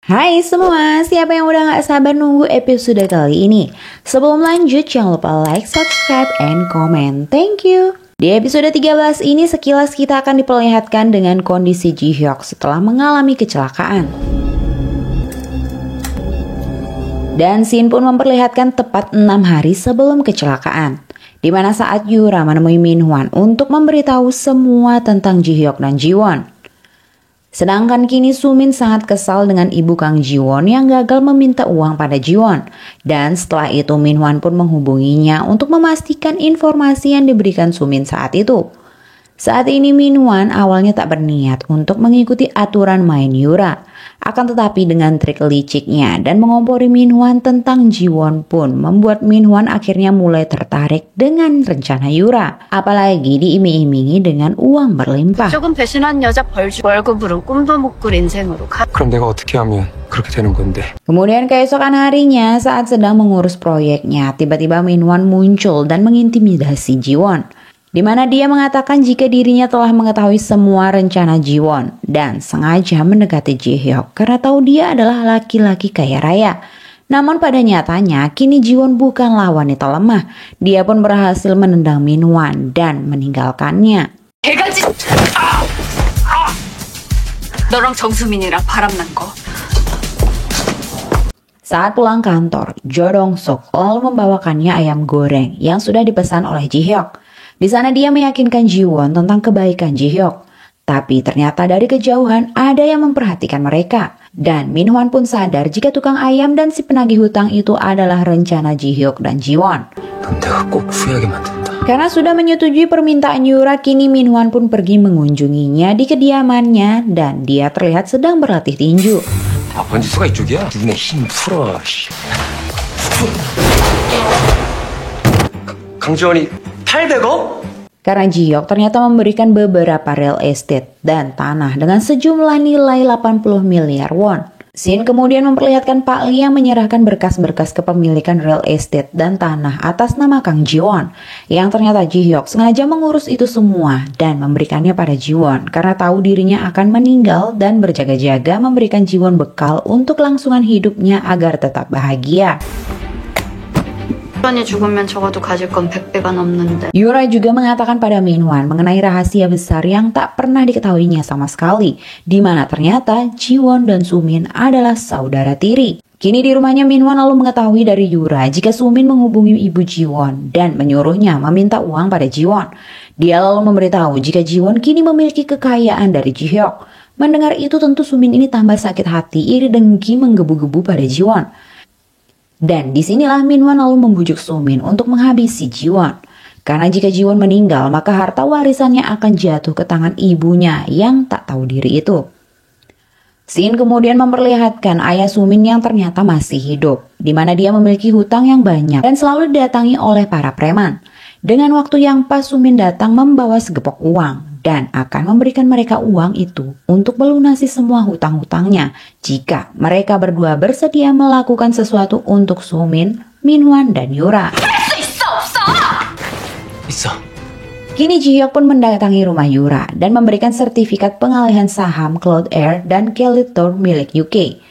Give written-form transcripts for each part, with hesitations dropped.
Hai semua, siapa yang udah gak sabar nunggu episode kali ini? Sebelum lanjut, jangan lupa like, subscribe, and comment. Thank you. Di episode 13 ini sekilas kita akan diperlihatkan dengan kondisi Ji-hyuk setelah mengalami kecelakaan. Dan scene pun memperlihatkan tepat 6 hari sebelum kecelakaan, di mana saat Yura menemui Minhwan untuk memberitahu semua tentang Ji-hyuk dan Jiwon. Sedangkan kini Sumin sangat kesal dengan ibu Kang Jiwon yang gagal meminta uang pada Jiwon. Dan setelah itu Minhwan pun menghubunginya untuk memastikan informasi yang diberikan Sumin saat itu. Saat ini Minhwan awalnya tak berniat untuk mengikuti aturan main Yura. Akan tetapi dengan trik liciknya dan mengompori Minhwan tentang Jiwon pun membuat Minhwan akhirnya mulai tertarik dengan rencana Yura. Apalagi diiming-imingi dengan uang berlimpah. 조금 배신한 여자 월급으로 꿈도 못 꿀 인생으로 가. 그럼 내가 어떻게 하면 그렇게 되는 건데? Kemudian keesokan harinya saat sedang mengurus proyeknya, tiba-tiba Minhwan muncul dan mengintimidasi Jiwon. Di mana dia mengatakan jika dirinya telah mengetahui semua rencana Jiwon dan sengaja mendekati Ji-hyuk karena tahu dia adalah laki-laki kaya raya. Namun pada nyatanya kini Jiwon bukanlah wanita lemah. Dia pun berhasil menendang Minhwan dan meninggalkannya. 개가지. 너랑 정수민이랑 바람난 거. Saat pulang kantor, Jo Dong-suk lalu membawakannya ayam goreng yang sudah dipesan oleh Ji-hyuk. Di sana dia meyakinkan Jiwon tentang kebaikan Ji-hyuk. Tapi ternyata dari kejauhan ada yang memperhatikan mereka. Dan Minhwan pun sadar jika tukang ayam dan si penagih hutang itu adalah rencana Ji-hyuk dan Jiwon. 넌 내가 꼭 후회하게 만든다. Karena sudah menyetujui permintaan Yura, kini Minhwan pun pergi mengunjunginya di kediamannya dan dia terlihat sedang berlatih tinju. 아, 번지수가 이쪽이야? 눈에 힘 풀어. 강지원이 800억? Karena Ji-hyuk ternyata memberikan beberapa real estate dan tanah dengan sejumlah nilai 80 miliar won. Scene kemudian memperlihatkan Pak Lee yang menyerahkan berkas-berkas kepemilikan real estate dan tanah atas nama Kang Jiwon. Yang ternyata Ji-hyuk sengaja mengurus itu semua dan memberikannya pada Jiwon karena tahu dirinya akan meninggal dan berjaga-jaga memberikan Jiwon bekal untuk kelangsungan hidupnya agar tetap bahagia. 지원이 죽으면 적어도 가질 건 100배가 넘는데. Yura juga mengatakan pada Minhwan mengenai rahasia besar yang tak pernah diketahuinya sama sekali, di mana ternyata Jiwon dan Sumin adalah saudara tiri. Kini di rumahnya Minhwan lalu mengetahui dari Yura jika Sumin menghubungi ibu Jiwon dan menyuruhnya meminta uang pada Jiwon. Dia lalu memberitahu jika Jiwon kini memiliki kekayaan dari Ji-hyuk. Mendengar itu tentu Sumin ini tambah sakit hati, iri dengki menggebu-gebu pada Jiwon. Dan disinilah Minhwan lalu membujuk Sumin untuk menghabisi Jiwon. Karena jika Jiwon meninggal, maka harta warisannya akan jatuh ke tangan ibunya yang tak tahu diri itu. Scene kemudian memperlihatkan ayah Sumin yang ternyata masih hidup, di mana dia memiliki hutang yang banyak dan selalu didatangi oleh para preman. Dengan waktu yang pas, Sumin datang membawa segepok uang dan akan memberikan mereka uang itu untuk melunasi semua hutang-hutangnya jika mereka berdua bersedia melakukan sesuatu untuk Sumin, Minhwan, dan Yura. 있어. Kini Ji-hyuk pun mendatangi rumah Yura dan memberikan sertifikat pengalihan saham Cloud Air dan Kelly Tour milik UK.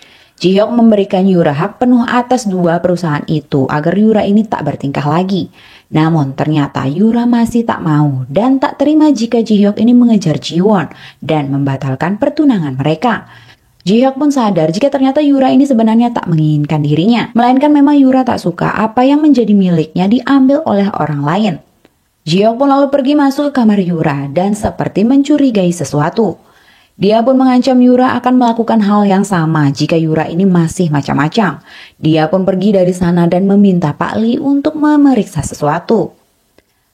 Ji-hyuk memberikan Yura hak penuh atas dua perusahaan itu agar Yura ini tak bertingkah lagi. Namun ternyata Yura masih tak mau dan tak terima jika Ji-hyuk ini mengejar Jiwon dan membatalkan pertunangan mereka. Ji-hyuk pun sadar jika ternyata Yura ini sebenarnya tak menginginkan dirinya, melainkan memang Yura tak suka apa yang menjadi miliknya diambil oleh orang lain. Ji-hyuk pun lalu pergi masuk ke kamar Yura dan seperti mencurigai sesuatu. Dia pun mengancam Yura akan melakukan hal yang sama jika Yura ini masih macam-macam. Dia pun pergi dari sana dan meminta Pak Lee untuk memeriksa sesuatu.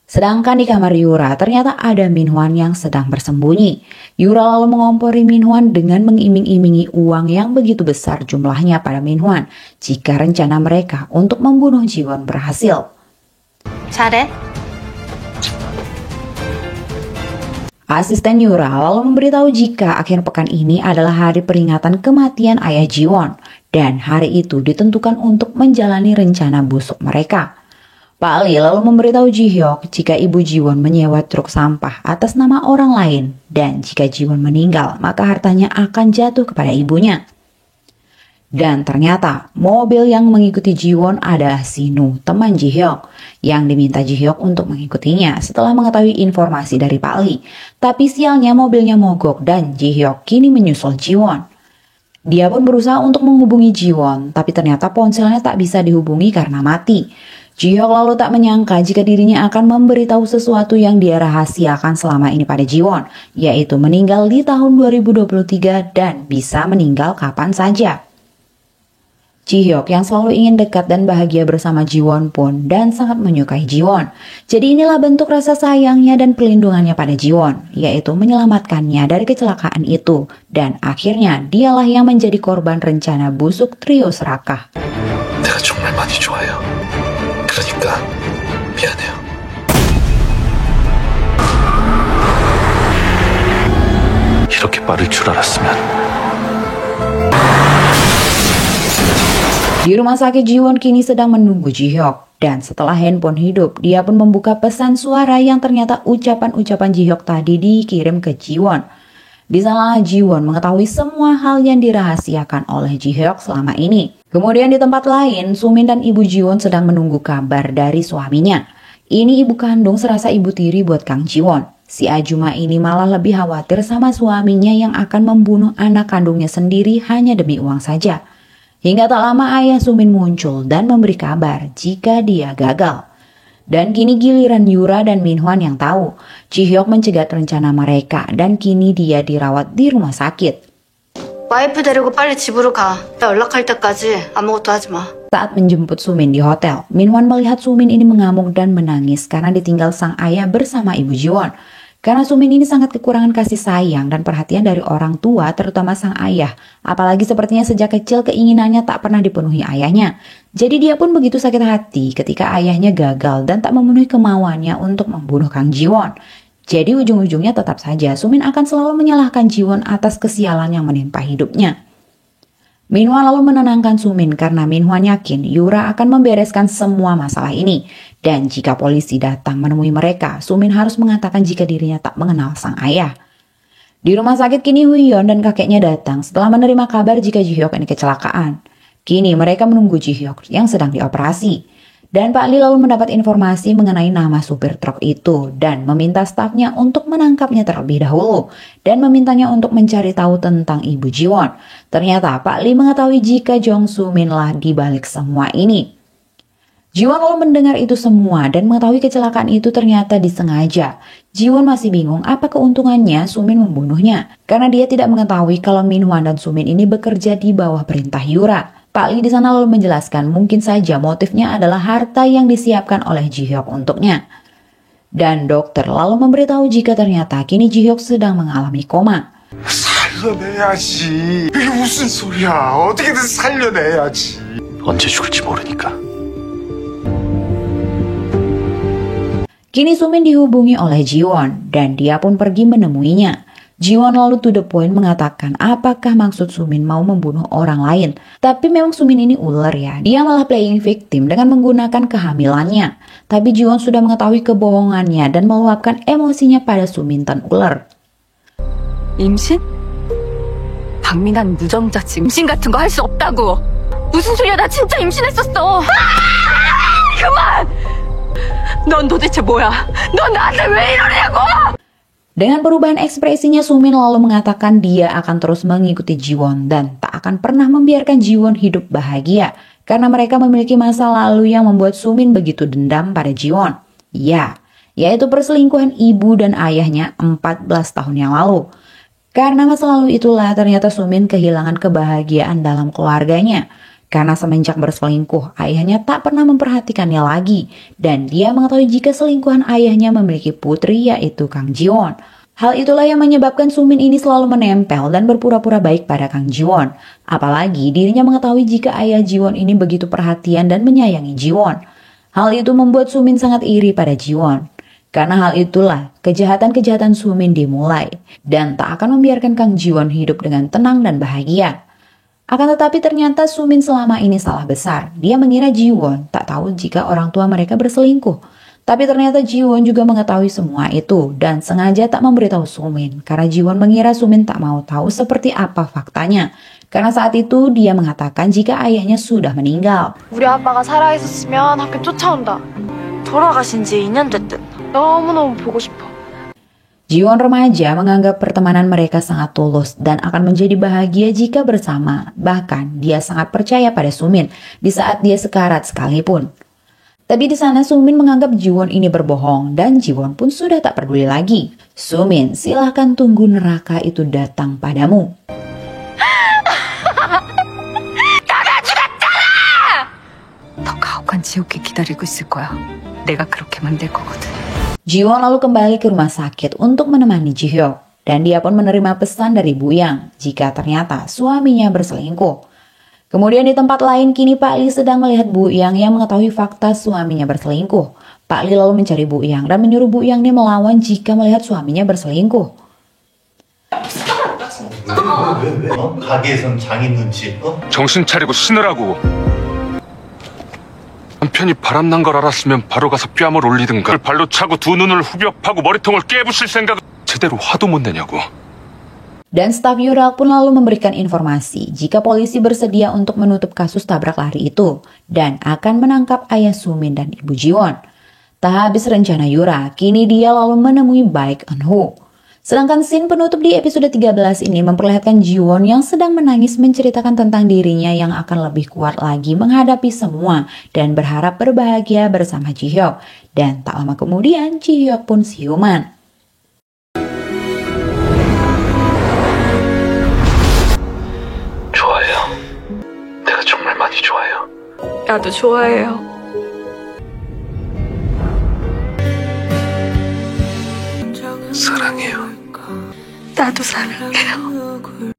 Sedangkan di kamar Yura ternyata ada Minhwan yang sedang bersembunyi. Yura lalu mengompori Minhwan dengan mengiming-imingi uang yang begitu besar jumlahnya pada Minhwan jika rencana mereka untuk membunuh Jiwon berhasil. 잘해? Asisten Yura lalu memberitahu jika akhir pekan ini adalah hari peringatan kematian ayah Jiwon dan hari itu ditentukan untuk menjalani rencana busuk mereka. Pak Lee lalu memberitahu Ji-hyuk jika ibu Jiwon menyewa truk sampah atas nama orang lain dan jika Jiwon meninggal maka hartanya akan jatuh kepada ibunya. Dan ternyata mobil yang mengikuti Jiwon adalah Sinu, teman Ji-hyuk, yang diminta Ji-hyuk untuk mengikutinya setelah mengetahui informasi dari Pak Lee. Tapi sialnya mobilnya mogok dan Ji-hyuk kini menyusul Jiwon. Dia pun berusaha untuk menghubungi Jiwon, tapi ternyata ponselnya tak bisa dihubungi karena mati. Ji-hyuk lalu tak menyangka jika dirinya akan memberitahu sesuatu yang dia rahasiakan selama ini pada Jiwon, yaitu meninggal di tahun 2023 dan bisa meninggal kapan saja. Ji-hyuk yang selalu ingin dekat dan bahagia bersama Jiwon pun dan sangat menyukai Jiwon. Jadi inilah bentuk rasa sayangnya dan pelindungannya pada Jiwon, yaitu menyelamatkannya dari kecelakaan itu. Dan akhirnya dialah yang menjadi korban rencana busuk trio serakah. 내가 정말 많이 좋아요. 그러니까 미안해요. 이렇게 빠를 줄 알았으면. Di rumah sakit Jiwon kini sedang menunggu Ji-hyuk. Dan setelah handphone hidup, dia pun membuka pesan suara yang ternyata ucapan-ucapan Ji-hyuk tadi dikirim ke Jiwon. Di sana Jiwon mengetahui semua hal yang dirahasiakan oleh Ji-hyuk selama ini. Kemudian di tempat lain, Sumin dan ibu Jiwon sedang menunggu kabar dari suaminya. Ini ibu kandung serasa ibu tiri buat Kang Jiwon. Si Ajuma ini malah lebih khawatir sama suaminya yang akan membunuh anak kandungnya sendiri hanya demi uang saja. Hingga tak lama ayah Sumin muncul dan memberi kabar jika dia gagal. Dan kini giliran Yura dan Minhwan yang tahu. Ji-hyuk mencegat rencana mereka dan kini dia dirawat di rumah sakit. 와이프 데리고 빨리 집으로 가. 나 연락할 때까지 아무것도 하지 마. Saat menjemput Sumin di hotel, Minhwan melihat Sumin ini mengamuk dan menangis karena ditinggal sang ayah bersama ibu Jiwon. Karena Sumin ini sangat kekurangan kasih sayang dan perhatian dari orang tua, terutama sang ayah. Apalagi sepertinya sejak kecil keinginannya tak pernah dipenuhi ayahnya. Jadi dia pun begitu sakit hati ketika ayahnya gagal dan tak memenuhi kemauannya untuk membunuh Kang Jiwon. Jadi ujung-ujungnya tetap saja Sumin akan selalu menyalahkan Jiwon atas kesialan yang menimpa hidupnya. Minhwan lalu menenangkan Sumin karena Minhwan yakin Yura akan membereskan semua masalah ini. Dan jika polisi datang menemui mereka, Sumin harus mengatakan jika dirinya tak mengenal sang ayah. Di rumah sakit kini Huiyeon dan kakeknya datang setelah menerima kabar jika Ji-hyuk ini kecelakaan. Kini mereka menunggu Ji-hyuk yang sedang dioperasi. Dan Pak Lee lalu mendapat informasi mengenai nama supir truk itu dan meminta stafnya untuk menangkapnya terlebih dahulu dan memintanya untuk mencari tahu tentang ibu Jiwon. Ternyata Pak Lee mengetahui jika Jong Sumin lah di balik semua ini. Jiwon lalu mendengar itu semua dan mengetahui kecelakaan itu ternyata disengaja. Jiwon masih bingung apa keuntungannya Sumin membunuhnya karena dia tidak mengetahui kalau Minhwan dan Sumin ini bekerja di bawah perintah Yura. Pak Lee di sana lalu menjelaskan mungkin saja motifnya adalah harta yang disiapkan oleh Ji-hyuk untuknya. Dan dokter lalu memberitahu jika ternyata kini Ji-hyuk sedang mengalami koma. 살려내야지. 이게 무슨 소리야. 어떻게든 살려내야지. 언제 죽을지 모르니까. Kini Sumin dihubungi oleh Jiwon dan dia pun pergi menemuinya. Jiwon lalu to the point mengatakan apakah maksud Sumin mau membunuh orang lain. Tapi memang Sumin ini ular ya. Dia malah playing victim dengan menggunakan kehamilannya. Tapi Jiwon sudah mengetahui kebohongannya dan meluapkan emosinya pada Sumin tan ular. 임신? 박민환 무정자치 임신 같은 거 할 수 없다고. 무슨 소리야, 나 진짜 임신했었어. 그만! 넌 도대체 뭐야? 넌 나한테 왜 이러냐고! Dengan perubahan ekspresinya, Sumin lalu mengatakan dia akan terus mengikuti Jiwon dan tak akan pernah membiarkan Jiwon hidup bahagia karena mereka memiliki masa lalu yang membuat Sumin begitu dendam pada Jiwon. Ya, yaitu perselingkuhan ibu dan ayahnya 14 tahun yang lalu. Karena masa lalu itulah ternyata Sumin kehilangan kebahagiaan dalam keluarganya. Karena semenjak berselingkuh, ayahnya tak pernah memperhatikannya lagi. Dan dia mengetahui jika selingkuhan ayahnya memiliki putri yaitu Kang Jiwon. Hal itulah yang menyebabkan Sumin ini selalu menempel dan berpura-pura baik pada Kang Jiwon. Apalagi dirinya mengetahui jika ayah Jiwon ini begitu perhatian dan menyayangi Jiwon. Hal itu membuat Sumin sangat iri pada Jiwon. Karena hal itulah kejahatan-kejahatan Sumin dimulai. Dan tak akan membiarkan Kang Jiwon hidup dengan tenang dan bahagia. Akan tetapi ternyata Sumin selama ini salah besar. Dia mengira Jiwon tak tahu jika orang tua mereka berselingkuh. Tapi ternyata Jiwon juga mengetahui semua itu dan sengaja tak memberitahu Sumin. Karena Jiwon mengira Sumin tak mau tahu seperti apa faktanya. Karena saat itu dia mengatakan jika ayahnya sudah meninggal. 우리 아빠가 살아있었으면 학교 쫓아온다. 돌아가신 지 2년 됐든. 너무너무 보고 싶어. Jiwon remaja menganggap pertemanan mereka sangat tulus dan akan menjadi bahagia jika bersama. Bahkan dia sangat percaya pada Sumin di saat dia sekarat sekalipun. Tapi di sana Sumin menganggap Jiwon ini berbohong dan Jiwon pun sudah tak peduli lagi. Sumin, silahkan tunggu neraka itu datang padamu. 더 가혹한 지옥이 기다리고 있을 거야. 내가 그렇게 만들 거거든. Jiwon lalu kembali ke rumah sakit untuk menemani Jihyuk. Dan dia pun menerima pesan dari Bu Yang jika ternyata suaminya berselingkuh. Kemudian di tempat lain kini Pak Lee sedang melihat Bu Yang yang mengetahui fakta suaminya berselingkuh. Pak Lee lalu mencari Bu Yang dan menyuruh Bu Yang ini melawan jika melihat suaminya berselingkuh. 왜? 가게에선 장인 눈치, 정신 차리고 신으라고. 남편이 바람난 걸 알았으면 바로 가서 뺨을 올리든가 발로 차고 두 눈을 후벼 파고 머리통을 깨부실 생각 제대로 화도 못 내냐고. Dan staf Yurak pun lalu memberikan informasi jika polisi bersedia untuk menutup kasus tabrak lari itu dan akan menangkap ayah Sumin dan ibu Jiwon. Tak habis rencana Yura, kini dia lalu menemui Baek Eun-ho. Sedangkan scene penutup di episode 13 ini memperlihatkan Jiwon yang sedang menangis menceritakan tentang dirinya yang akan lebih kuat lagi menghadapi semua dan berharap berbahagia bersama Jihyuk. Dan tak lama kemudian Jihyuk pun siuman. 좋아해요. 내가 정말 많이 좋아해요. 나도 좋아해요. 사랑해요. 나도 사랑해요.